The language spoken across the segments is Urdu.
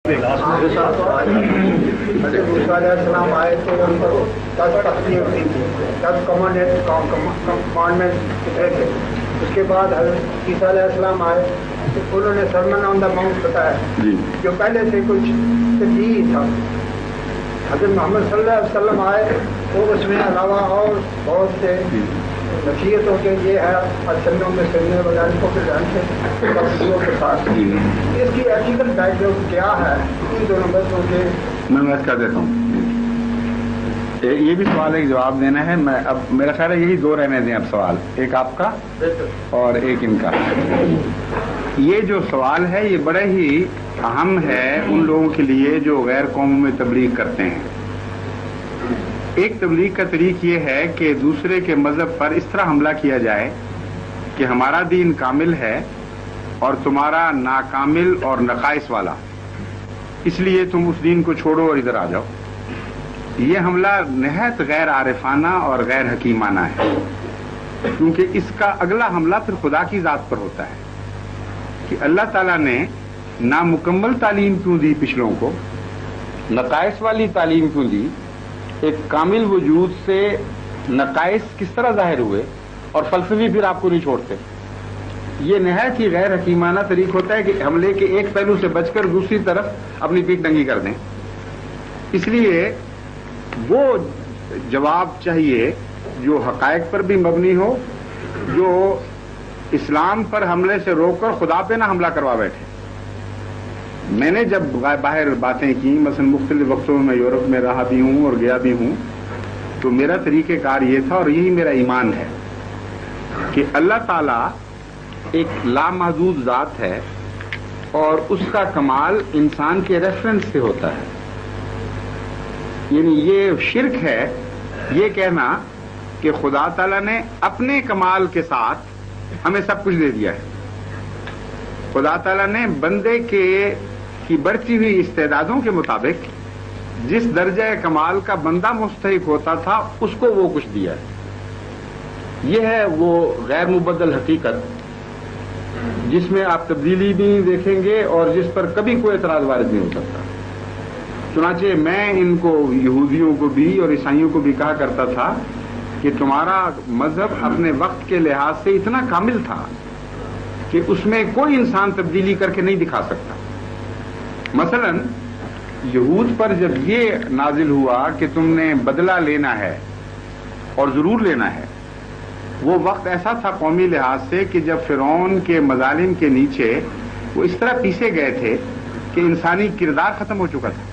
حضرت موسیٰ علیہ السلام آئے تو ان پر 10 تختیاں ہوتی تھیں، 10 کمانڈمنٹ تھے۔ اس کے بعد حضرت عیسیٰ علیہ السلام آئے تو انہوں نے سرمن آن دا ماؤنٹ بتایا جو پہلے سے کچھ تبدیل تھا۔ حضرت محمد صلی اللہ علیہ وسلم آئے تو اس میں علاوہ اور بہت سے نصیحتوں کے یہ ہے اچھنوں میں سننے وغیرہ کو کے ساتھ اس کی ایتھیکل بیک گراؤنڈ کیا ہے ان دونوں بچوں کے میں کر دیتا ہوں۔ یہ بھی سوال ایک جواب دینا ہے۔ میں اب میرا خیال ہے یہی 2 رہنے دیں اب سوال، ایک آپ کا اور ایک ان کا۔ یہ جو سوال ہے یہ بڑے ہی اہم ہے ان لوگوں کے لیے جو غیر قوموں میں تبلیغ کرتے ہیں۔ ایک تبلیغ کا طریق یہ ہے کہ دوسرے کے مذہب پر اس طرح حملہ کیا جائے کہ ہمارا دین کامل ہے اور تمہارا ناکامل اور نقائص والا، اس لیے تم اس دین کو چھوڑو اور ادھر آ جاؤ۔ یہ حملہ نہایت غیر عارفانہ اور غیر حکیمانہ ہے، کیونکہ اس کا اگلا حملہ پھر خدا کی ذات پر ہوتا ہے کہ اللہ تعالیٰ نے نامکمل تعلیم کیوں دی پچھلوں کو، نقائص والی تعلیم کیوں دی، ایک کامل وجود سے نقائص کس طرح ظاہر ہوئے، اور فلسفی پھر آپ کو نہیں چھوڑتے۔ یہ نہایت ہی غیر حکیمانہ طریق ہوتا ہے کہ حملے کے ایک پہلو سے بچ کر دوسری طرف اپنی پیٹھ ننگی کر دیں۔ اس لیے وہ جواب چاہیے جو حقائق پر بھی مبنی ہو، جو اسلام پر حملے سے روک کر خدا پہ نہ حملہ کروا بیٹھے۔ میں نے جب باہر باتیں کی، مثلا مختلف وقتوں میں یورپ میں رہا بھی ہوں اور گیا بھی ہوں، تو میرا طریقہ کار یہ تھا اور یہی میرا ایمان ہے کہ اللہ تعالیٰ ایک لامحدود ذات ہے اور اس کا کمال انسان کے ریفرنس سے ہوتا ہے۔ یعنی یہ شرک ہے یہ کہنا کہ خدا تعالیٰ نے اپنے کمال کے ساتھ ہمیں سب کچھ دے دیا ہے۔ خدا تعالیٰ نے بندے کی بڑھتی ہوئی استعدادوں کے مطابق جس درجہ کمال کا بندہ مستحق ہوتا تھا اس کو وہ کچھ دیا ہے۔ یہ ہے وہ غیر مبدل حقیقت جس میں آپ تبدیلی بھی دیکھیں گے اور جس پر کبھی کوئی اعتراض وارد نہیں ہو سکتا۔ چنانچہ میں ان کو یہودیوں کو بھی اور عیسائیوں کو بھی کہا کرتا تھا کہ تمہارا مذہب اپنے وقت کے لحاظ سے اتنا کامل تھا کہ اس میں کوئی انسان تبدیلی کر کے نہیں دکھا سکتا۔ مثلا یہود پر جب یہ نازل ہوا کہ تم نے بدلہ لینا ہے اور ضرور لینا ہے، وہ وقت ایسا تھا قومی لحاظ سے کہ جب فرعون کے مظالم کے نیچے وہ اس طرح پیسے گئے تھے کہ انسانی کردار ختم ہو چکا تھا۔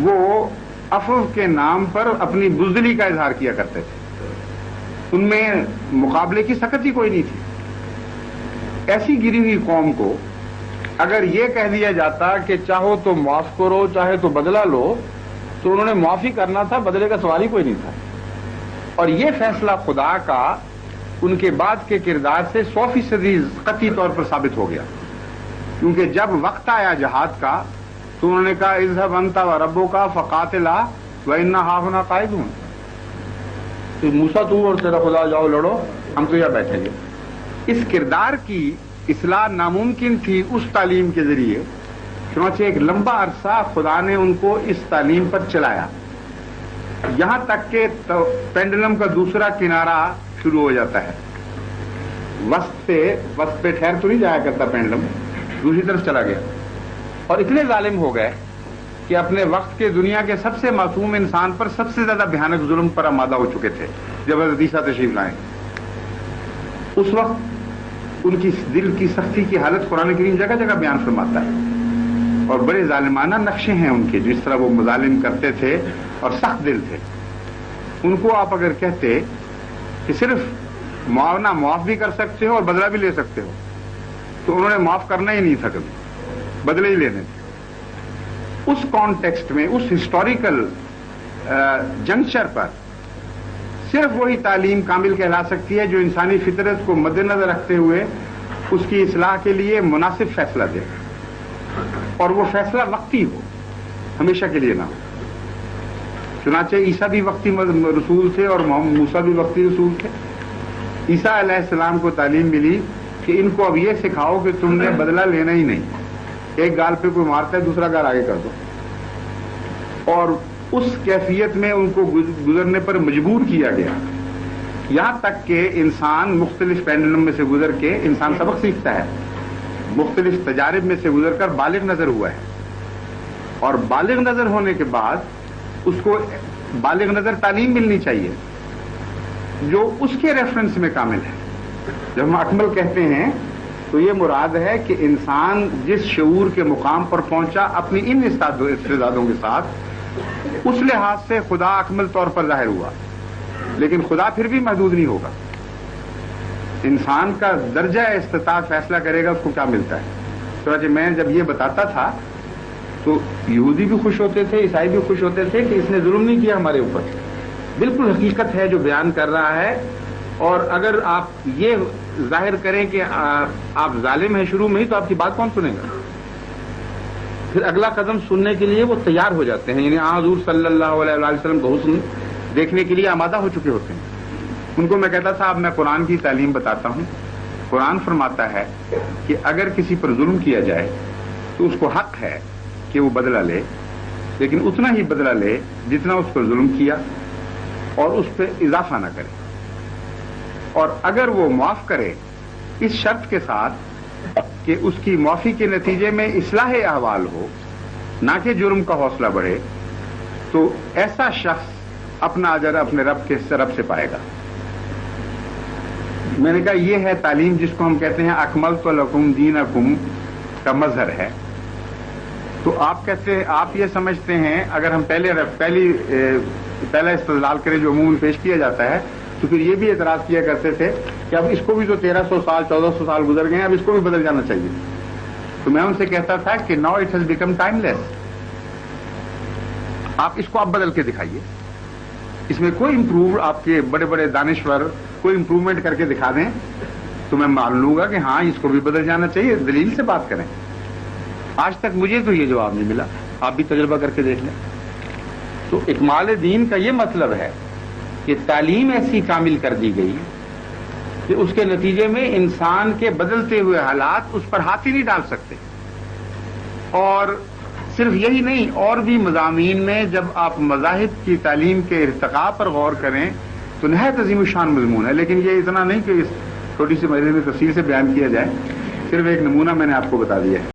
وہ عفو کے نام پر اپنی بزدلی کا اظہار کیا کرتے تھے، ان میں مقابلے کی سخت ہی کوئی نہیں تھی۔ ایسی گری ہوئی قوم کو اگر یہ کہہ دیا جاتا کہ چاہو تو معاف کرو چاہے تو بدلہ لو، تو انہوں نے معافی کرنا تھا، بدلے کا سوال ہی کوئی نہیں تھا۔ اور یہ فیصلہ خدا کا ان کے بعد کے کردار سے 100% قطعی طور پر ثابت ہو گیا، کیونکہ جب وقت آیا جہاد کا تو انہوں نے کہا اذهب انت وربک فقاتلا وانا هاهنا قاعدون، کہ موسیٰ تو اور تیرا خدا جاؤ لڑو، ہم تو یہاں بیٹھیں گے۔ اس کردار کی اصلاح ناممکن تھی اس تعلیم کے ذریعے، چنانچہ ایک لمبا عرصہ خدا نے ان کو اس تعلیم پر چلایا، یہاں تک کہ پینڈولم کا دوسرا کنارہ شروع ہو جاتا ہے۔ وسط پہ ٹھہر تو نہیں جایا کرتا پینڈولم، دوسری طرف چلا گیا، اور اتنے ظالم ہو گئے کہ اپنے وقت کے دنیا کے سب سے معصوم انسان پر سب سے زیادہ بھیانک ظلم پر آمادہ ہو چکے تھے جب حضرت عیسیٰ تشریف لائے۔ اس وقت ان کی دل کی سختی کی حالت قرآن کریم جگہ جگہ بیان فرماتا ہے، اور بڑے ظالمانہ نقشے ہیں ان کے، جس طرح وہ مظالم کرتے تھے اور سخت دل تھے۔ ان کو آپ اگر کہتے کہ صرف معاونہ معاف بھی کر سکتے ہو اور بدلہ بھی لے سکتے ہو، تو انہوں نے معاف کرنا ہی نہیں تھا، کبھی بدلے ہی لینے تھے۔ اس کانٹیکسٹ میں، اس ہسٹوریکل جنکچر پر صرف وہی تعلیم کامل کہلا سکتی ہے جو انسانی فطرت کو مد نظر رکھتے ہوئے اس کی اصلاح کے لیے مناسب فیصلہ دے، اور وہ فیصلہ وقتی ہو، ہمیشہ کے لیے نہ ہو۔ چنانچہ عیسیٰ بھی وقتی رسول تھے اور موسیٰ بھی وقتی رسول تھے۔ عیسیٰ علیہ السلام کو تعلیم ملی کہ ان کو اب یہ سکھاؤ کہ تم نے بدلہ لینا ہی نہیں، ایک گال پہ کوئی مارتا ہے دوسرا گال آگے کر دو، اور اس کیفیت میں ان کو گزرنے پر مجبور کیا گیا، یہاں تک کہ انسان مختلف پینڈلم میں سے گزر کے انسان سبق سیکھتا ہے، مختلف تجارب میں سے گزر کر بالغ نظر ہوا ہے، اور بالغ نظر ہونے کے بعد اس کو بالغ نظر تعلیم ملنی چاہیے جو اس کے ریفرنس میں کامل ہے۔ جب ہم اکمل کہتے ہیں تو یہ مراد ہے کہ انسان جس شعور کے مقام پر پہنچا اپنی ان استعدادوں کے ساتھ، اس لحاظ سے خدا اکمل طور پر ظاہر ہوا، لیکن خدا پھر بھی محدود نہیں ہوگا۔ انسان کا درجہ استطاعت فیصلہ کرے گا اس کو کیا ملتا ہے۔ چنانچہ میں جب یہ بتاتا تھا تو یہودی بھی خوش ہوتے تھے، عیسائی بھی خوش ہوتے تھے کہ اس نے ظلم نہیں کیا ہمارے اوپر، بالکل حقیقت ہے جو بیان کر رہا ہے۔ اور اگر آپ یہ ظاہر کریں کہ آپ ظالم ہیں شروع میں ہی، تو آپ کی بات کون سنے گا؟ پھر اگلا قدم سننے کے لیے وہ تیار ہو جاتے ہیں، یعنی حضور صلی اللہ علیہ وسلم کا حسن دیکھنے کے لیے آمادہ ہو چکے ہوتے ہیں۔ ان کو میں کہتا تھا اب میں قرآن کی تعلیم بتاتا ہوں۔ قرآن فرماتا ہے کہ اگر کسی پر ظلم کیا جائے تو اس کو حق ہے کہ وہ بدلہ لے، لیکن اتنا ہی بدلہ لے جتنا اس پر ظلم کیا، اور اس پہ اضافہ نہ کرے، اور اگر وہ معاف کرے اس شرط کے ساتھ کہ اس کی معافی کے نتیجے میں اصلاح احوال ہو، نہ کہ جرم کا حوصلہ بڑھے، تو ایسا شخص اپنا اجر اپنے رب سے پائے گا۔ میں نے کہا یہ ہے تعلیم جس کو ہم کہتے ہیں اکملت لکم دینکم کا مظہر ہے۔ تو آپ کہتے ہیں، آپ یہ سمجھتے ہیں، اگر ہم پہلا استدلال کریں جو عموماً پیش کیا جاتا ہے، تو پھر یہ بھی اعتراض کیا کرتے تھے کہ اب اس کو بھی تو 1300 سال 1400 سال گزر گئے ہیں، اب اس کو بھی بدل جانا چاہیے۔ تو میں ان سے کہتا تھا کہ now it has become time لیس، آپ اس کو آپ بدل کے دکھائیے، اس میں کوئی امپروو، آپ کے بڑے بڑے دانشور کوئی امپروومنٹ کر کے دکھا دیں تو میں مان لوں گا کہ ہاں اس کو بھی بدل جانا چاہیے، دلیل سے بات کریں۔ آج تک مجھے تو یہ جواب نہیں ملا، آپ بھی تجربہ کر کے دیکھ لیں۔ تو اکمال دین کا یہ مطلب ہے کہ تعلیم ایسی کامل کر دی گئی کہ اس کے نتیجے میں انسان کے بدلتے ہوئے حالات اس پر ہاتھ ہی نہیں ڈال سکتے۔ اور صرف یہی نہیں، اور بھی مضامین میں جب آپ مذاہب کی تعلیم کے ارتقاء پر غور کریں تو نہایت عظیم الشان مضمون ہے، لیکن یہ اتنا نہیں کہ اس چھوٹی سی مجلس میں تفصیل سے بیان کیا جائے، صرف ایک نمونہ میں نے آپ کو بتا دیا ہے۔